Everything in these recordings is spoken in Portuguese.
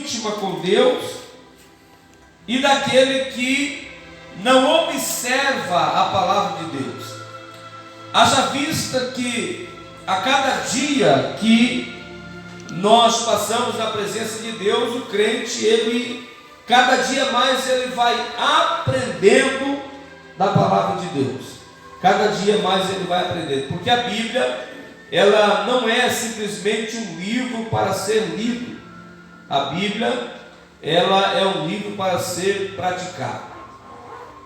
íntima com Deus e daquele que não observa a palavra de Deus. Haja vista que a cada dia que nós passamos na presença de Deus, o crente, cada dia mais ele vai aprendendo da palavra de Deus. Cada dia mais ele vai aprendendo, porque a Bíblia, ela não é simplesmente um livro para ser lido. A Bíblia, ela é um livro para ser praticado.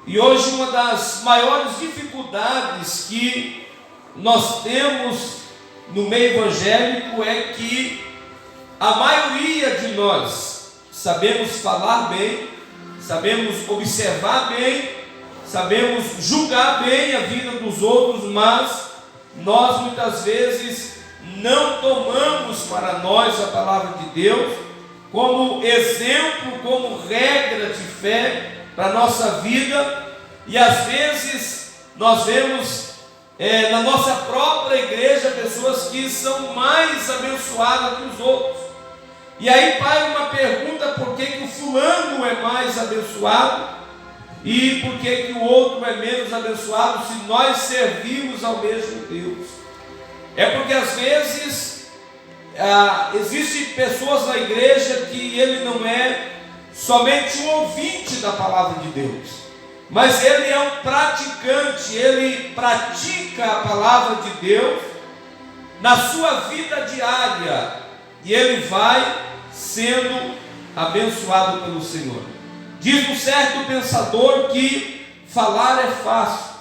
E hoje uma das maiores dificuldades que nós temos no meio evangélico é que a maioria de nós sabemos falar bem, sabemos observar bem, sabemos julgar bem a vida dos outros, mas nós muitas vezes não tomamos para nós a palavra de Deus como exemplo, como regra de fé para a nossa vida. E às vezes nós vemos na nossa própria igreja pessoas que são mais abençoadas que os outros. E aí para uma pergunta: por que o fulano é mais abençoado e por que o outro é menos abençoado, se nós servimos ao mesmo Deus? É porque às vezes existem pessoas na igreja que ele não é somente um ouvinte da palavra de Deus, mas ele é um praticante, ele pratica a palavra de Deus na sua vida diária, e ele vai sendo abençoado pelo Senhor. Diz um certo pensador que falar é fácil,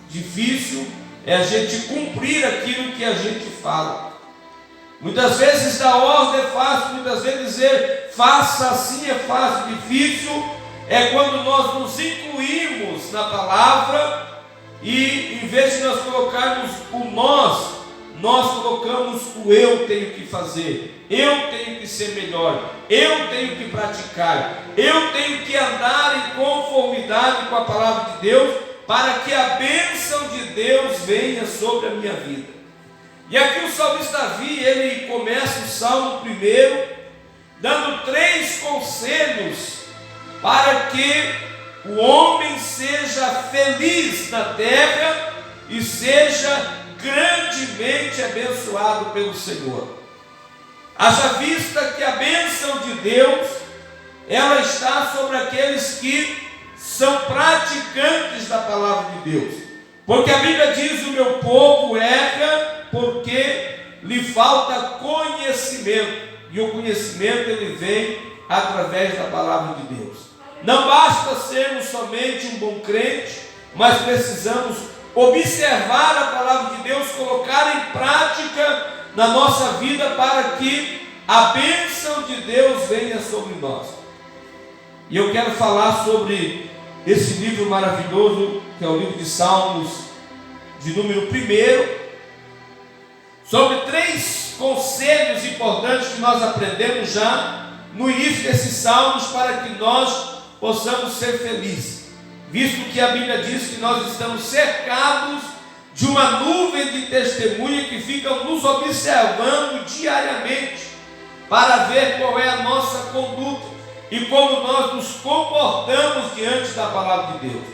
difícil é a gente cumprir aquilo que a gente fala. Muitas vezes dar ordem é fácil, muitas vezes dizer faça assim é fácil. Difícil é quando nós nos incluímos na palavra e em vez de nós colocarmos o nós colocamos o eu tenho que fazer, eu tenho que ser melhor, eu tenho que praticar, eu tenho que andar em conformidade com a palavra de Deus, para que a bênção de Deus venha sobre a minha vida. E aqui o salmista Davi, ele começa o salmo primeiro, dando 3 conselhos para que o homem seja feliz na terra e seja grandemente abençoado pelo Senhor. Haja vista que a bênção de Deus, ela está sobre aqueles que são praticantes da palavra de Deus, porque a Bíblia diz: o meu povo erra porque lhe falta conhecimento, e o conhecimento ele vem através da palavra de Deus. Não basta sermos somente um bom crente, mas precisamos observar a palavra de Deus, colocar em prática na nossa vida, para que a bênção de Deus venha sobre nós. E eu quero falar sobre esse livro maravilhoso, que é o livro de Salmos, de número 1, sobre 3 conselhos importantes que nós aprendemos já no início desses salmos, para que nós possamos ser felizes, visto que a Bíblia diz que nós estamos cercados de uma nuvem de testemunha que ficam nos observando diariamente, para ver qual é a nossa conduta e como nós nos comportamos diante da palavra de Deus.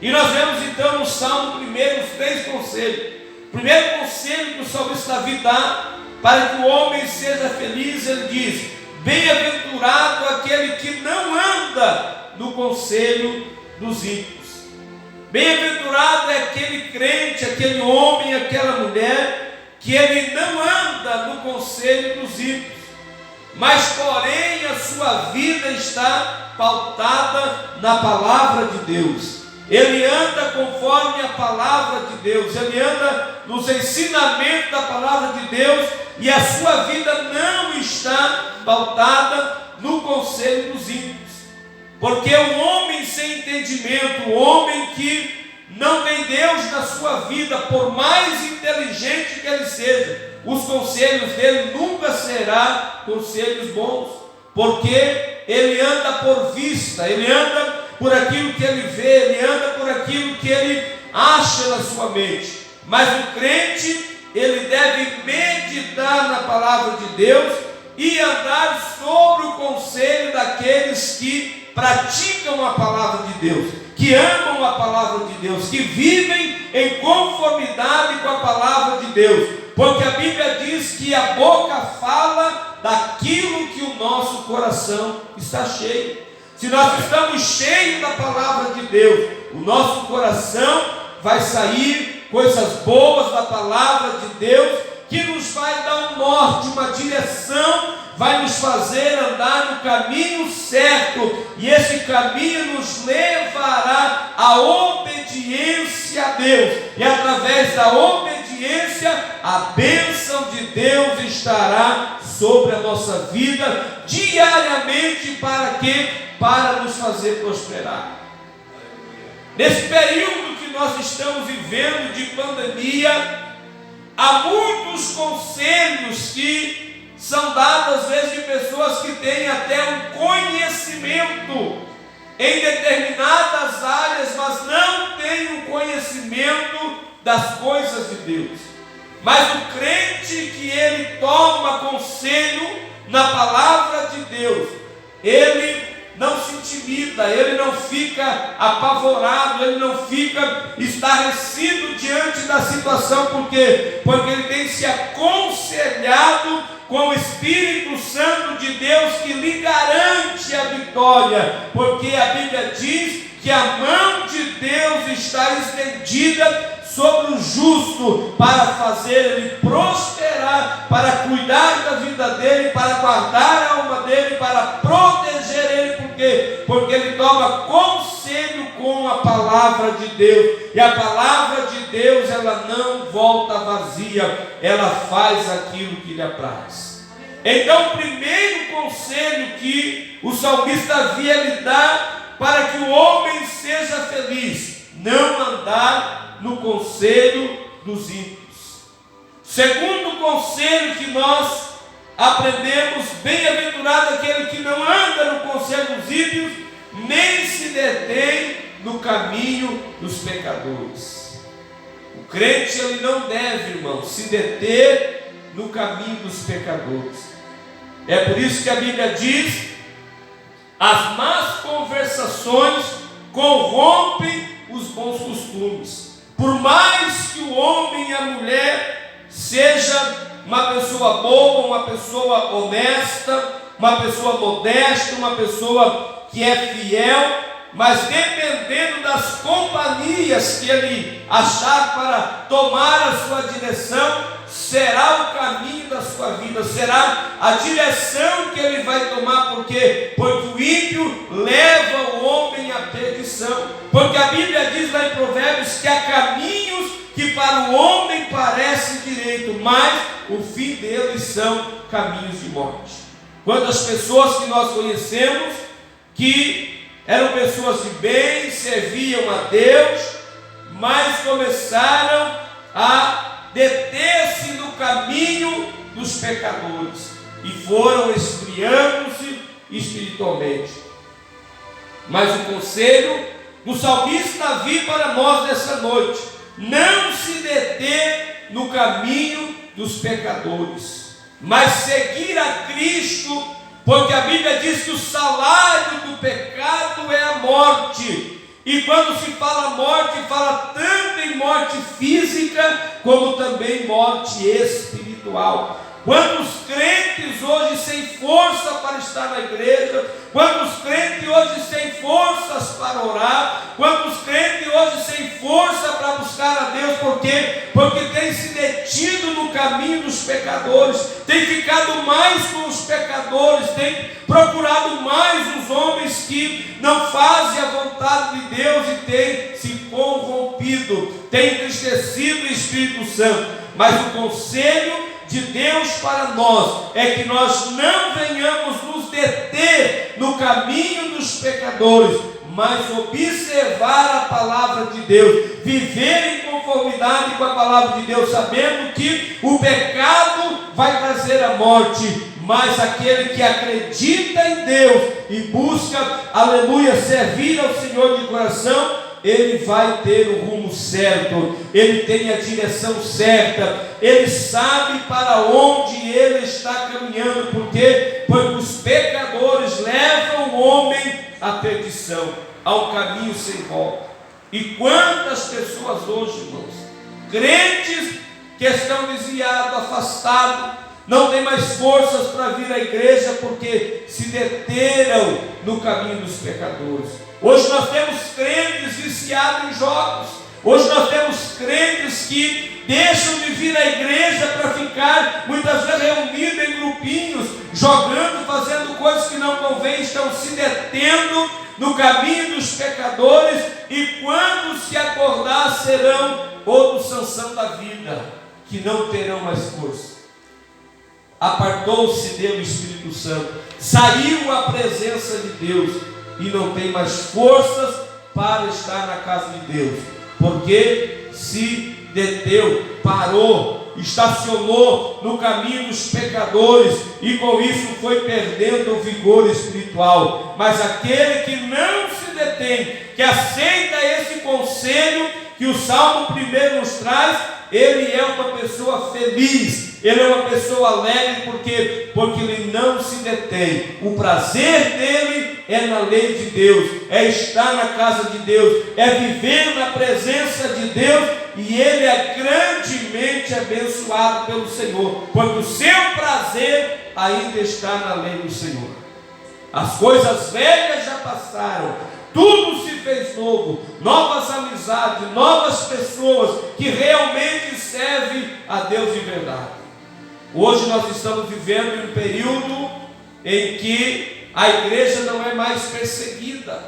E nós vemos então no Salmo 1 os 3 conselhos. O primeiro conselho que o salmista Davi dá para que o homem seja feliz, ele diz: bem-aventurado aquele que não anda no conselho dos ímpios. Bem-aventurado é aquele crente, aquele homem, aquela mulher, que ele não anda no conselho dos ímpios, mas porém a sua vida está pautada na palavra de Deus. Ele anda conforme a palavra de Deus, ele anda nos ensinamentos da palavra de Deus, e a sua vida não está pautada no conselho dos ímpios. Porque o homem sem entendimento, o homem que não tem Deus na sua vida, por mais inteligente que ele seja, os conselhos dele nunca serão conselhos bons, porque ele anda por vista, ele anda por aquilo que ele vê, ele anda por aquilo que ele acha na sua mente. Mas o crente, ele deve meditar na palavra de Deus e andar sobre o conselho daquele aqueles que praticam a palavra de Deus, que amam a palavra de Deus, que vivem em conformidade com a palavra de Deus, porque a Bíblia diz que a boca fala daquilo que o nosso coração está cheio. Se nós estamos cheios da palavra de Deus, o nosso coração vai sair coisas boas da palavra de Deus, que nos vai dar um norte, uma direção, vai nos fazer andar no caminho certo, e esse caminho nos levará à obediência a Deus, e através da obediência, a bênção de Deus estará sobre a nossa vida, diariamente, para quê? Para nos fazer prosperar. Nesse período que nós estamos vivendo de pandemia, há muitos conselhos que são dados às vezes de pessoas que têm até um conhecimento em determinadas áreas, mas não têm um conhecimento das coisas de Deus. Mas o crente que ele toma conselho na palavra de Deus, ele não se intimida, ele não fica apavorado, ele não fica estarrecido diante da situação, porque ele tem se aconselhado com o Espírito Santo de Deus, que lhe garante a vitória, porque a Bíblia diz que a mão de Deus está estendida sobre o justo, para fazer ele prosperar, para cuidar da vida dele, para guardar a alma dele, para proteger ele, porque ele toma conselho com a palavra de Deus, e a palavra de Deus, ela não volta vazia, ela faz aquilo que lhe apraz. Então, o primeiro conselho que o salmista havia lhe dar para que o homem seja feliz: não andar no conselho dos ímpios. Segundo conselho que nós aprendemos: bem-aventurado aquele que não anda no conselho dos ímpios, nem se detém no caminho dos pecadores. O crente, ele não deve, irmão, se deter no caminho dos pecadores. É por isso que a Bíblia diz: as más conversações corrompem os bons costumes. Por mais que o homem e a mulher seja uma pessoa boa, uma pessoa honesta, uma pessoa modesta, uma pessoa que é fiel, mas dependendo das companhias que ele achar para tomar a sua direção, será o caminho da sua vida, será a direção que ele vai tomar, porque o ímpio leva o homem à perdição, porque a Bíblia diz lá em Provérbios que há caminhos que para o homem parecem direito, mas o fim deles são caminhos de morte. Quantas pessoas que nós conhecemos que eram pessoas de bem, serviam a Deus, mas começaram a deter-se no caminho dos pecadores e foram esfriando-se espiritualmente. Mas o conselho do salmista vir para nós nessa noite: não se deter no caminho dos pecadores, mas seguir a Cristo, porque a Bíblia diz que o salário do pecado é a morte. E quando se fala morte, fala tanto em morte física, como também morte espiritual. Quantos crentes hoje sem força para estar na igreja, quantos crentes hoje sem forças para orar, quantos crentes hoje sem força para buscar a Deus, porque tem se detido no caminho dos pecadores, tem ficado mais com os pecadores, tem procurado mais os homens que não fazem a vontade de Deus e tem se corrompido, tem entristecido o Espírito Santo. Mas o conselho de Deus para nós é que nós não venhamos nos deter no caminho dos pecadores, mas observar a palavra de Deus, viver em conformidade com a palavra de Deus, sabendo que o pecado vai trazer a morte, mas aquele que acredita em Deus e busca, aleluia, servir ao Senhor de coração, ele vai ter o rumo certo, ele tem a direção certa, ele sabe para onde ele está caminhando, porque Pois os pecadores levam o homem à perdição, a um caminho sem volta. E quantas pessoas hoje, irmãos, crentes que estão desviados, afastados, não tem mais forças para vir à igreja porque se deteram no caminho dos pecadores. Hoje nós temos crentes viciados em jogos. Hoje nós temos crentes que deixam de vir à igreja para ficar muitas vezes reunidos em grupinhos, jogando, fazendo coisas que não convém, estão se detendo no caminho dos pecadores, e quando se acordar serão outro Sansão da vida, que não terão mais força. Apartou-se dele o Espírito Santo, saiu a presença de Deus e não tem mais forças para estar na casa de Deus, porque se deteu, parou, estacionou no caminho dos pecadores e com isso foi perdendo o vigor espiritual. Mas aquele que não se detém, que aceita esse conselho que o Salmo 1 nos traz, ele é uma pessoa feliz, ele é uma pessoa alegre, porque ele não se detém. O prazer dele é na lei de Deus, é estar na casa de Deus, é viver na presença de Deus, e ele é grandemente abençoado pelo Senhor, porque o seu prazer ainda está na lei do Senhor. As coisas velhas já passaram, tudo se fez novo, novas amizades, novas pessoas que realmente servem a Deus de verdade. Hoje nós estamos vivendo em um período em que a igreja não é mais perseguida,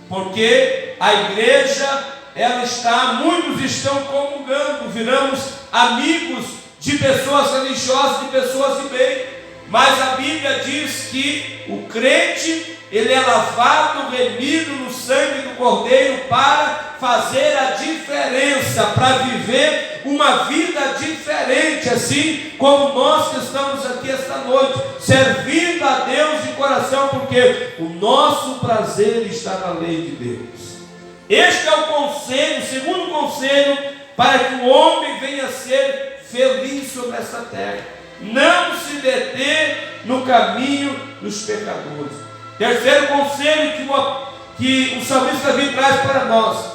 porque a igreja, ela está, muitos estão comungando, viramos amigos de pessoas religiosas, de pessoas de bem, mas a Bíblia diz que o crente, ele é lavado, remido no sangue do Cordeiro para fazer a diferença, para viver uma vida diferente, assim como nós que estamos aqui esta noite, servindo a Deus de coração, porque o nosso prazer está na lei de Deus. Este é o conselho, o segundo conselho, para que o homem venha a ser feliz sobre esta terra: não se deter no caminho dos pecadores. Terceiro conselho que o salmista Davi traz para nós: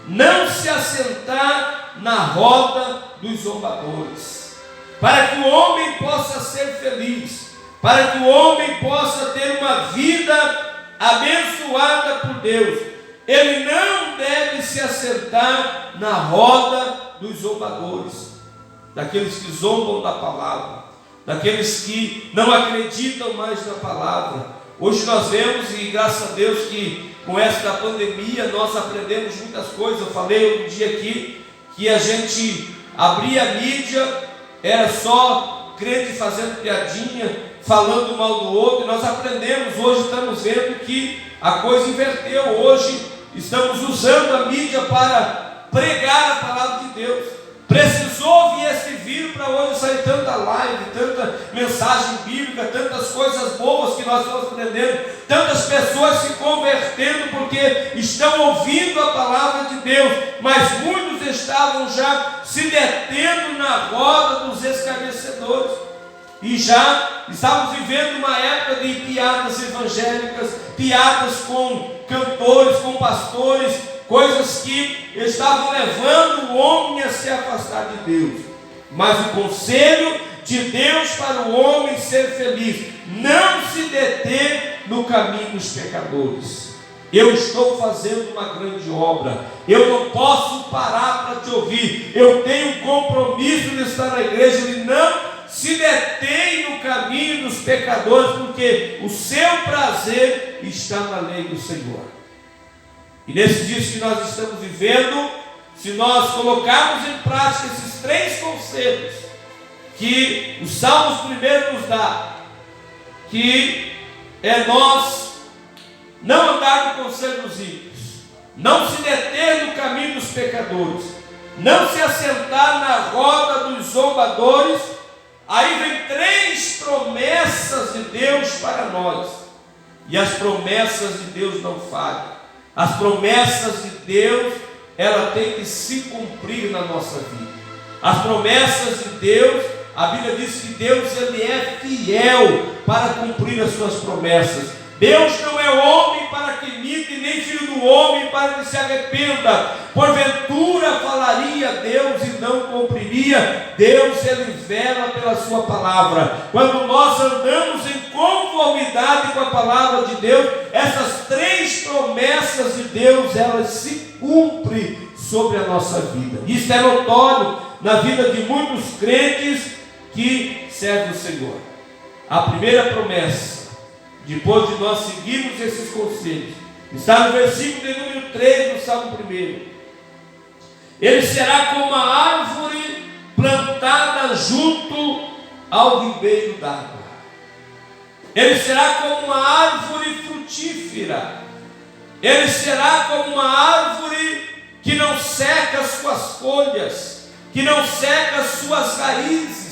não se assentar na roda dos zombadores. Para que o homem possa ser feliz, para que o homem possa ter uma vida abençoada por Deus, ele não deve se assentar na roda dos zombadores, daqueles que zombam da palavra, daqueles que não acreditam mais na palavra. Hoje nós vemos, e graças a Deus que com esta pandemia nós aprendemos muitas coisas. Eu falei outro dia aqui que a gente abria a mídia, era só crente fazendo piadinha, falando mal do outro, e nós aprendemos. Hoje estamos vendo que a coisa inverteu. Hoje estamos usando a mídia para pregar a palavra de Deus. Precisou vir esse vírus para hoje sair tanta live, tanta mensagem bíblica, tantas coisas boas que nós estamos aprendendo, tantas pessoas se convertendo porque estão ouvindo a palavra de Deus, mas muitos estavam já se detendo na roda dos escarnecedores, e já estávamos vivendo uma época de piadas evangélicas, piadas com cantores, com pastores, coisas que estavam levando o homem a se afastar de Deus. Mas o conselho de Deus para o homem ser feliz: não se deter no caminho dos pecadores. Eu estou fazendo uma grande obra, eu não posso parar para te ouvir, eu tenho um compromisso de estar na igreja. Ele não se detém no caminho dos pecadores, porque o seu prazer está na lei do Senhor. E nesses dias que nós estamos vivendo, se nós colocarmos em prática esses três conselhos que os Salmos primeiro nos dá, que é nós não andar no conselho dos ímpios, não se deter no caminho dos pecadores, não se assentar na roda dos zombadores, aí vem três promessas de Deus para nós, e as promessas de Deus não falham. As promessas de Deus, ela tem que se cumprir na nossa vida. As promessas de Deus, a Bíblia diz que Deus ele é fiel para cumprir as suas promessas. Deus não é homem para que minta, nem filho do homem para que se arrependa. Porventura falaria Deus e não cumpriria? Deus ele vela pela sua palavra. Quando nós andamos em conformidade com a palavra de Deus, essas 3 promessas de Deus, elas se cumprem sobre a nossa vida. Isso é notório na vida de muitos crentes que servem o Senhor. A primeira promessa, depois de nós seguirmos esses conselhos, está no versículo de número 3 do Salmo 1. Ele será como uma árvore plantada junto ao ribeiro d'água. Ele será como uma árvore frutífera. Ele será como uma árvore que não seca as suas folhas, que não seca as suas raízes.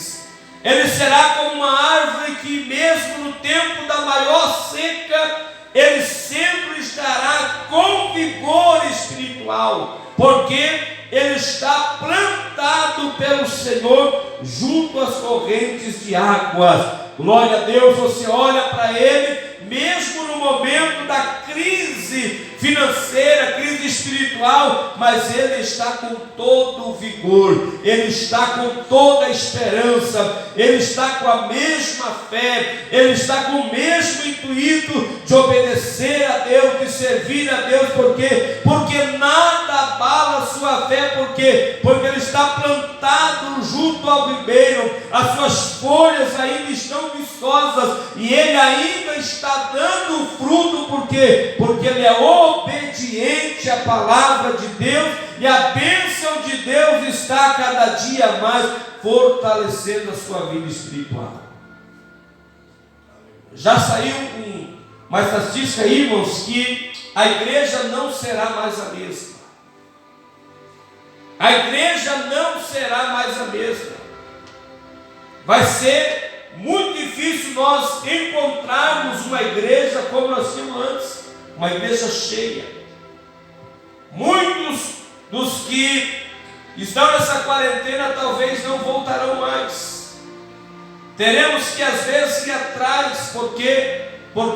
Ele será como uma árvore que mesmo no tempo da maior seca, ele sempre estará com vigor espiritual, porque ele está plantado pelo Senhor junto às correntes de águas. Glória a Deus, você olha para ele, mesmo no momento da crise financeira, crise espiritual, mas ele está com todo o vigor, ele está com toda a esperança, ele está com a mesma fé, ele está com o mesmo intuito de obedecer a Deus, de servir a Deus. Por quê? Porque nada abala a sua fé. Por quê? Porque ele está plantado junto ao ribeiro, as suas folhas ainda estão viçosas e ele ainda está dando fruto. Por quê? Porque ele é obediente à palavra de Deus, e a bênção de Deus está cada dia mais fortalecendo a sua vida espiritual. Já saiu uma estatística aí, irmãos, que a igreja não será mais a mesma. A igreja não será mais a mesma. Vai ser muito difícil nós encontrarmos uma igreja como nós tínhamos antes, uma igreja cheia. Muitos dos que estão nessa quarentena talvez não voltarão mais. Teremos que às vezes ir atrás, porque vão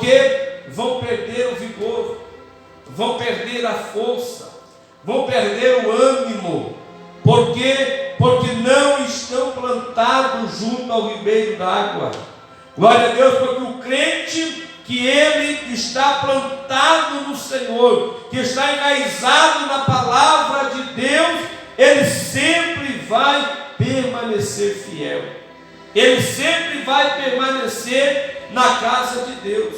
perder o vigor, vão perder a força, vão perder o ânimo. Por quê? Porque não estão plantados junto ao ribeiro d'água. Glória a Deus, porque o crente que ele está plantado no Senhor, que está enraizado na palavra de Deus, ele sempre vai permanecer fiel. Ele sempre vai permanecer na casa de Deus.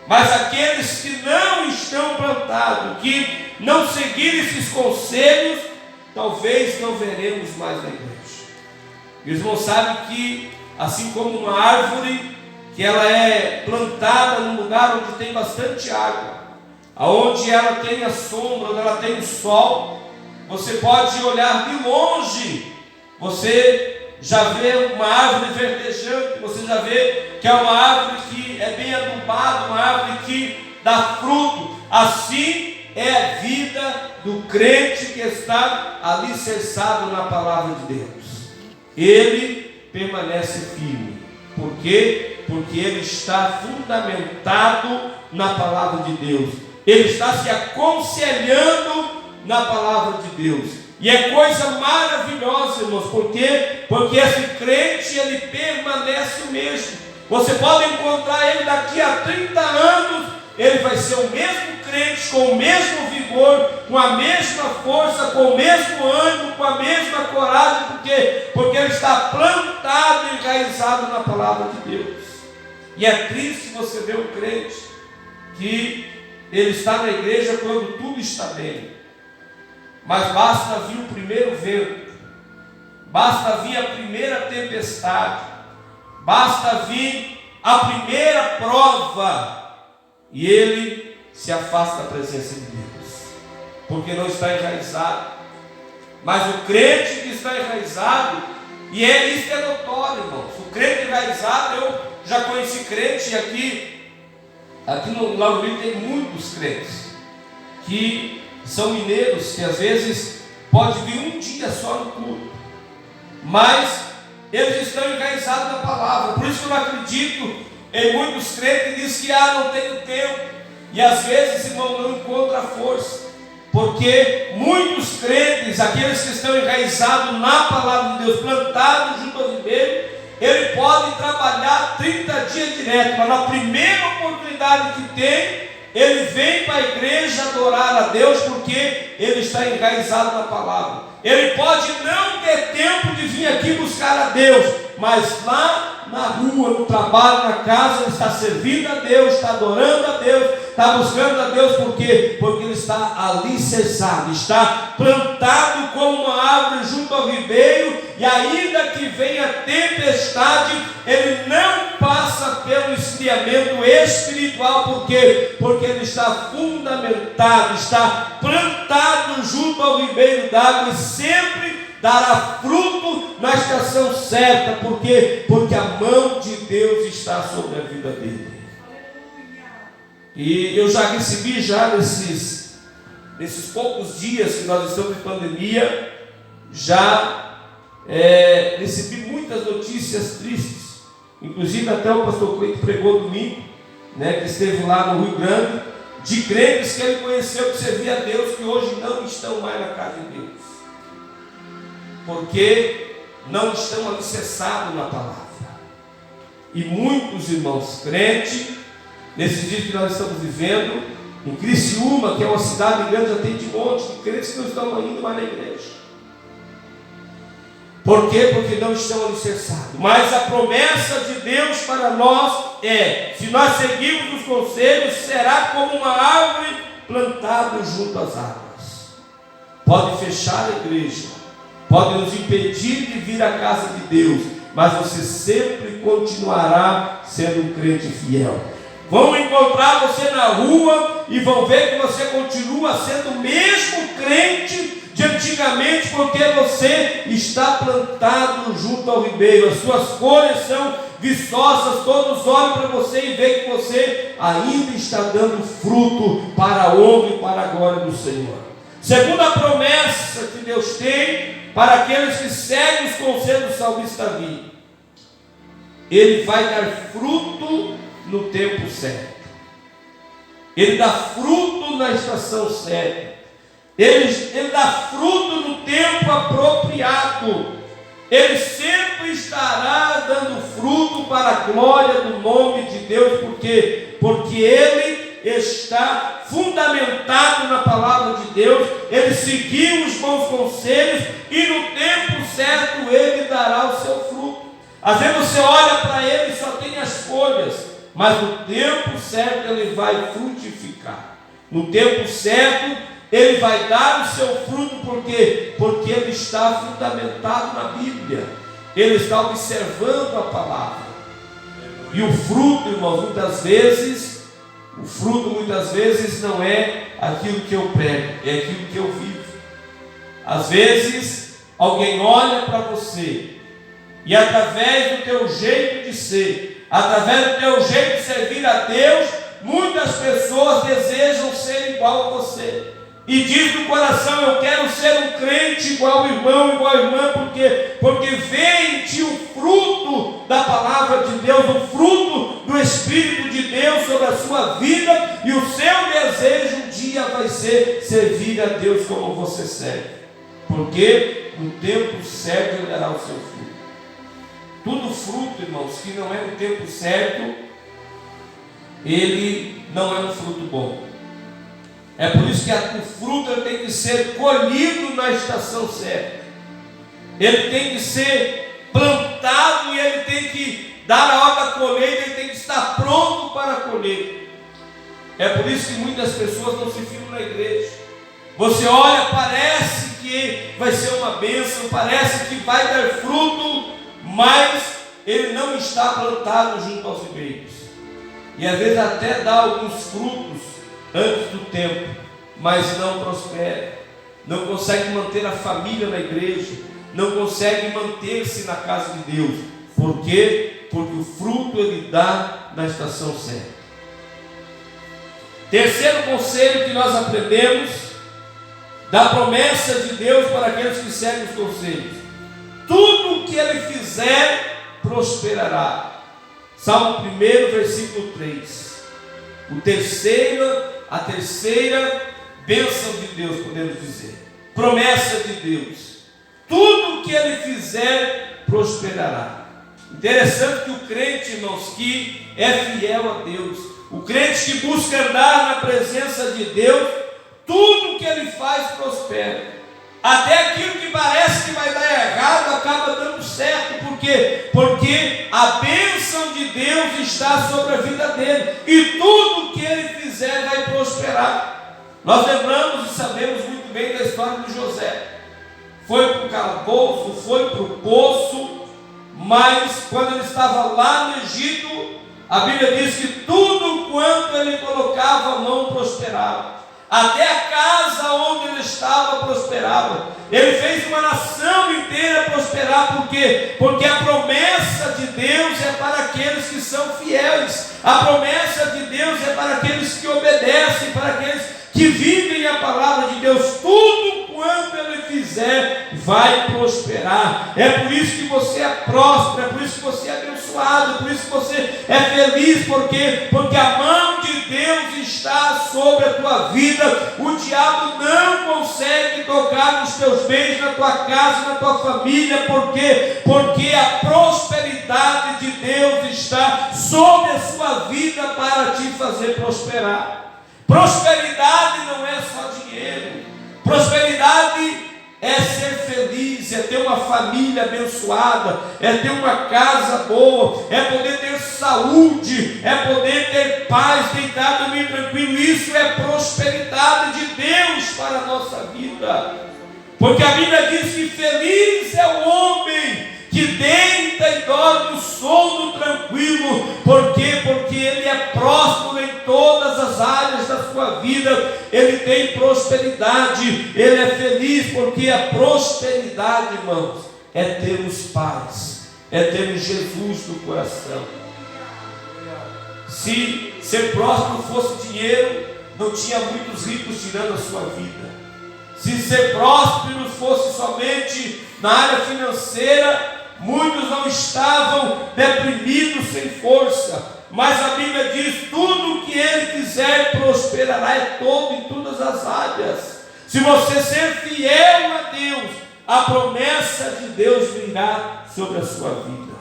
Mas aqueles que não estão plantados, que não seguirem esses conselhos, talvez não veremos mais na igreja. E os irmãos sabem que, assim como uma árvore, que ela é plantada num lugar onde tem bastante água, aonde ela tem a sombra, onde ela tem o sol, você pode olhar de longe, você já vê uma árvore verdejante, você já vê que é uma árvore que é bem adubada, uma árvore que dá fruto. Assim é a vida do crente que está alicerçado na palavra de Deus. Ele permanece firme. Por quê? Porque ele está fundamentado na palavra de Deus. Ele está se aconselhando na palavra de Deus. E é coisa maravilhosa, irmãos. Por quê? Porque esse crente, ele permanece o mesmo. Você pode encontrar ele daqui a 30 anos, ele vai ser o mesmo crente, com o mesmo vigor, com a mesma força, com o mesmo ânimo, com a mesma coragem. Por quê? Porque ele está plantado e enraizado na palavra de Deus. E é triste você ver um crente que ele está na igreja quando tudo está bem, mas basta vir o primeiro vento, basta vir a primeira tempestade, basta vir a primeira prova, e ele se afasta da presença de Deus, porque não está enraizado. Mas o crente que está enraizado, e isso é notório, irmãos, o crente enraizado, eu já conheci crente, e aqui no Lauro Miller tem muitos crentes que são mineiros, que às vezes pode vir um dia só no culto, mas eles estão enraizados na palavra. Por isso que eu não acredito em muitos crentes que dizem que não tenho tempo. E às vezes, irmão, não encontra força. Porque muitos crentes, aqueles que estão enraizados na palavra de Deus, plantados junto ao ribeiro, ele pode trabalhar 30 dias direto, mas na primeira oportunidade que tem, ele vem para a igreja adorar a Deus, porque ele está enraizado na palavra. Ele pode não ter tempo de vir aqui buscar a Deus, mas lá na rua, no trabalho, na casa, ele está servindo a Deus, está adorando a Deus, está buscando a Deus. Por quê? Porque ele está alicerçado, está plantado como uma árvore junto ao ribeiro, e ainda que venha tempestade, ele não passa pelo esfriamento espiritual. Por quê? Porque ele está fundamentado, está plantado junto ao ribeiro d'água, e sempre dará fruto na estação certa. Por quê? Porque a mão de Deus está sobre a vida dele. E eu já recebi nesses poucos dias que nós estamos em pandemia, recebi muitas notícias tristes. Inclusive até o pastor Cleito pregou domingo, que esteve lá no Rio Grande, de crentes que ele conheceu, que servia a Deus, que hoje não estão mais na casa de Deus, porque não estão alicerçados na palavra. E muitos irmãos crentes, nesses dias que nós estamos vivendo, em Criciúma, que é uma cidade grande, já tem de monte de crentes que não estão indo mais na igreja. Por quê? Porque não estão alicerçados. Mas a promessa de Deus para nós é: se nós seguirmos os conselhos, será como uma árvore plantada junto às águas. Pode fechar a igreja, pode nos impedir de vir à casa de Deus, mas você sempre continuará sendo um crente fiel. Vão encontrar você na rua e vão ver que você continua sendo o mesmo crente de antigamente, porque você está plantado junto ao ribeiro. As suas folhas são viçosas, todos olham para você e veem que você ainda está dando fruto para a honra e para a glória do Senhor. Segunda promessa que Deus tem para aqueles que seguem os conselhos do salmista Davi: ele vai dar fruto no tempo certo. Ele dá fruto na estação certa. Ele dá fruto no tempo apropriado. Ele sempre estará dando fruto para a glória do nome de Deus. Por quê? Porque ele está fundamentado na palavra de Deus. Ele seguiu os bons conselhos, e no tempo certo ele dará o seu fruto. Às vezes você olha para ele e só tem as folhas, mas no tempo certo ele vai frutificar. No tempo certo ele vai dar o seu fruto. Por quê? Porque ele está fundamentado na Bíblia, ele está observando a palavra. E o fruto, irmãos, muitas vezes não é aquilo que eu prego, é aquilo que eu vivo. Às vezes alguém olha para você, e através do teu jeito de ser, através do teu jeito de servir a Deus, muitas pessoas desejam ser igual a você, e diz no coração: eu quero ser um crente igual ao irmão, igual à irmã. Porque vê em ti o fruto da palavra de Deus, o fruto do Espírito de Deus sobre a sua vida, e o seu desejo um dia vai ser servir a Deus como você serve. Porque no tempo certo ele dará o seu fruto. Tudo fruto, irmãos, que não é no tempo certo, ele não é um fruto bom. É por isso que o fruto ele tem que ser colhido na estação certa. Ele tem que ser plantado, e ele tem que dar a hora da colheita, ele tem que estar pronto para colher. É por isso que muitas pessoas não se firmam na igreja. Você olha, parece que vai ser uma bênção, parece que vai dar fruto, mas ele não está plantado junto aos ribeiros. E às vezes até dá alguns frutos antes do tempo, mas não prospera, não consegue manter a família na igreja, não consegue manter-se na casa de Deus. Por quê? Porque o fruto ele dá na estação certa. Terceiro conselho que nós aprendemos da promessa de Deus para aqueles que seguem os conselhos: tudo tudo o que ele fizer prosperará. Salmo 1, versículo 3. A terceira bênção de Deus, podemos dizer. Promessa de Deus. Tudo o que ele fizer prosperará. Interessante que o crente, irmãos, que é fiel a Deus, o crente que busca andar na presença de Deus, tudo que ele faz prospera. Até aquilo que parece que vai dar errado acaba dando certo. Por quê? Porque a bênção de Deus está sobre a vida dele, e tudo que ele fizer vai prosperar. Nós lembramos e sabemos muito bem da história de José. Foi para o calabouço, foi para o poço, mas quando ele estava lá no Egito, a Bíblia diz que tudo quanto ele colocava a mão prosperava. Até a casa onde ele estava prosperava. Ele fez uma nação inteira prosperar. Por quê? Porque a promessa de Deus é para aqueles que são fiéis. A promessa de Deus é para aqueles que obedecem, para aqueles que vivem a palavra de Deus. Tudo quanto ele fizer vai prosperar. É por isso que você é próspero, é por isso que você é abençoado, é por isso que você é feliz. Por quê? Porque a mão de Deus está sobre a tua vida. O diabo não consegue tocar nos teus bens, na tua casa, na tua família. Por quê? Porque a prosperidade de Deus está sobre a sua vida para te fazer prosperar. Prosperidade não é só dinheiro. Prosperidade é ser feliz, é ter uma família abençoada, é ter uma casa boa, é poder ter saúde, é poder ter paz, deitar, dormir tranquilo. Isso é prosperidade de Deus para a nossa vida. Porque a Bíblia diz que feliz é o homem que deita e dorme o sono tranquilo. Por quê? Porque ele é próspero em todas as áreas da sua vida. Ele tem prosperidade, ele é feliz, porque a prosperidade, irmãos, é termos paz, é termos Jesus no coração. Se ser próspero fosse dinheiro, não tinha muitos ricos tirando a sua vida. Se ser próspero fosse somente na área financeira, muitos não estavam deprimidos, sem força. Mas a Bíblia diz: tudo o que ele fizer prosperará, é todo, em todas as áreas. Se você ser fiel a Deus, a promessa de Deus virá sobre a sua vida.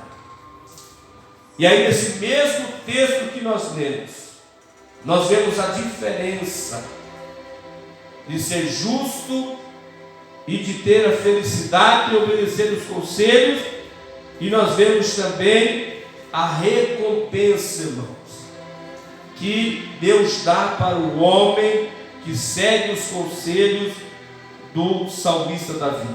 E aí, nesse mesmo texto que nós lemos, nós vemos a diferença de ser justo e de ter a felicidade de obedecer os conselhos. E nós vemos também a recompensa, irmãos, que Deus dá para o homem que segue os conselhos do salmista Davi.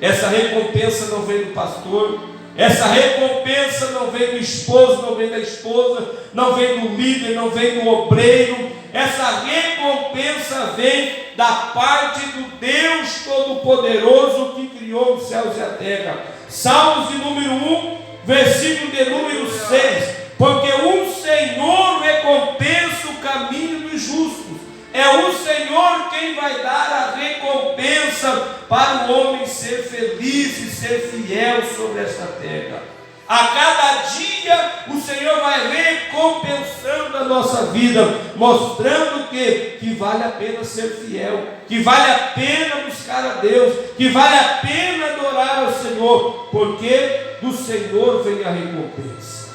Essa recompensa não vem do pastor, essa recompensa não vem do esposo, não vem da esposa, não vem do líder, não vem do obreiro. Essa recompensa vem da parte do Deus Todo-Poderoso que criou os céus e a terra. Salmos de número 1, versículo de número 6. Porque o Senhor recompensa o caminho dos justos. É o Senhor quem vai dar a recompensa para o homem ser feliz e ser fiel sobre esta terra. A cada dia o Senhor vai recompensando a nossa vida, mostrando que vale a pena ser fiel, que vale a pena buscar a Deus, que vale a pena adorar ao Senhor, porque do Senhor vem a recompensa.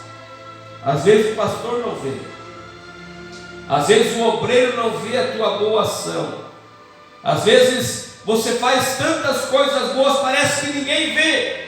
Às vezes o pastor não vê, às vezes o obreiro não vê a tua boa ação, às vezes você faz tantas coisas boas, parece que ninguém vê,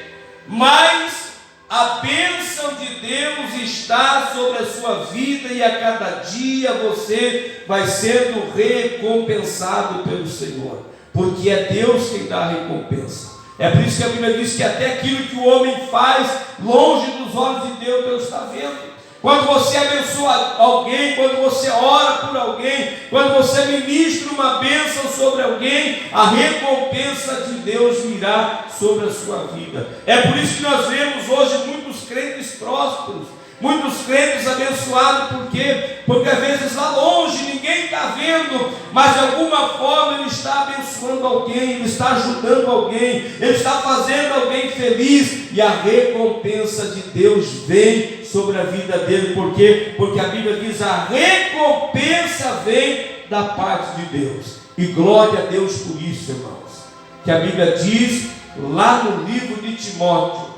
mas a bênção de Deus está sobre a sua vida, e a cada dia você vai sendo recompensado pelo Senhor, porque é Deus quem dá a recompensa. É por isso que a Bíblia diz que até aquilo que o homem faz longe dos olhos de Deus, Deus está vendo. Quando você abençoa alguém, quando você ora por alguém, quando você ministra uma bênção sobre alguém, a recompensa de Deus virá sobre a sua vida. É por isso que nós vemos hoje muitos crentes prósperos, muitos crentes abençoados. Por quê? Porque às vezes lá longe ninguém está vendo, mas de alguma forma ele está abençoando alguém, ele está ajudando alguém, ele está fazendo alguém feliz, e a recompensa de Deus vem sobre a vida dele. Por quê? Porque a Bíblia diz: a recompensa vem da parte de Deus. E glória a Deus por isso, irmãos, que a Bíblia diz lá no livro de Timóteo: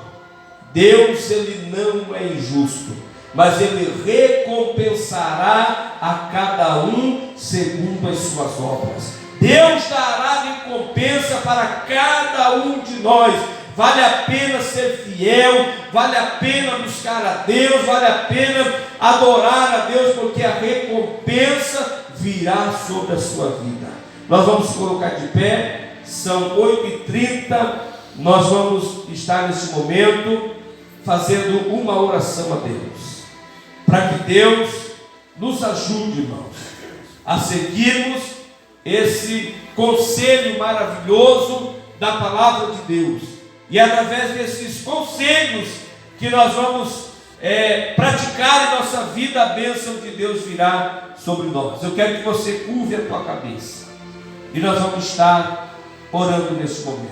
Deus, ele não é injusto, mas ele recompensará a cada um segundo as suas obras. Deus dará recompensa para cada um de nós. Vale a pena ser fiel, vale a pena buscar a Deus, vale a pena adorar a Deus, porque a recompensa virá sobre a sua vida. Nós vamos colocar de pé, são 8h30, nós vamos estar nesse momento fazendo uma oração a Deus, para que Deus nos ajude, irmãos, a seguirmos esse conselho maravilhoso da palavra de Deus, e através desses conselhos que nós vamos praticar em nossa vida, a bênção de Deus virá sobre nós. Eu quero que você curve a tua cabeça, e nós vamos estar orando nesse momento.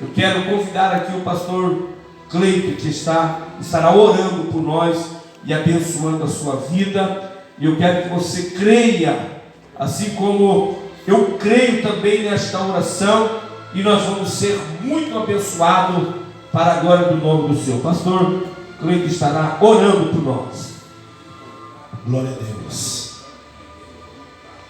Eu quero convidar aqui o pastor Cleito, que estará orando por nós e abençoando a sua vida. E eu quero que você creia, assim como eu creio também nesta oração, e nós vamos ser muito abençoados para a glória do nome do Senhor. Pastor Cleito estará orando por nós. Glória a Deus.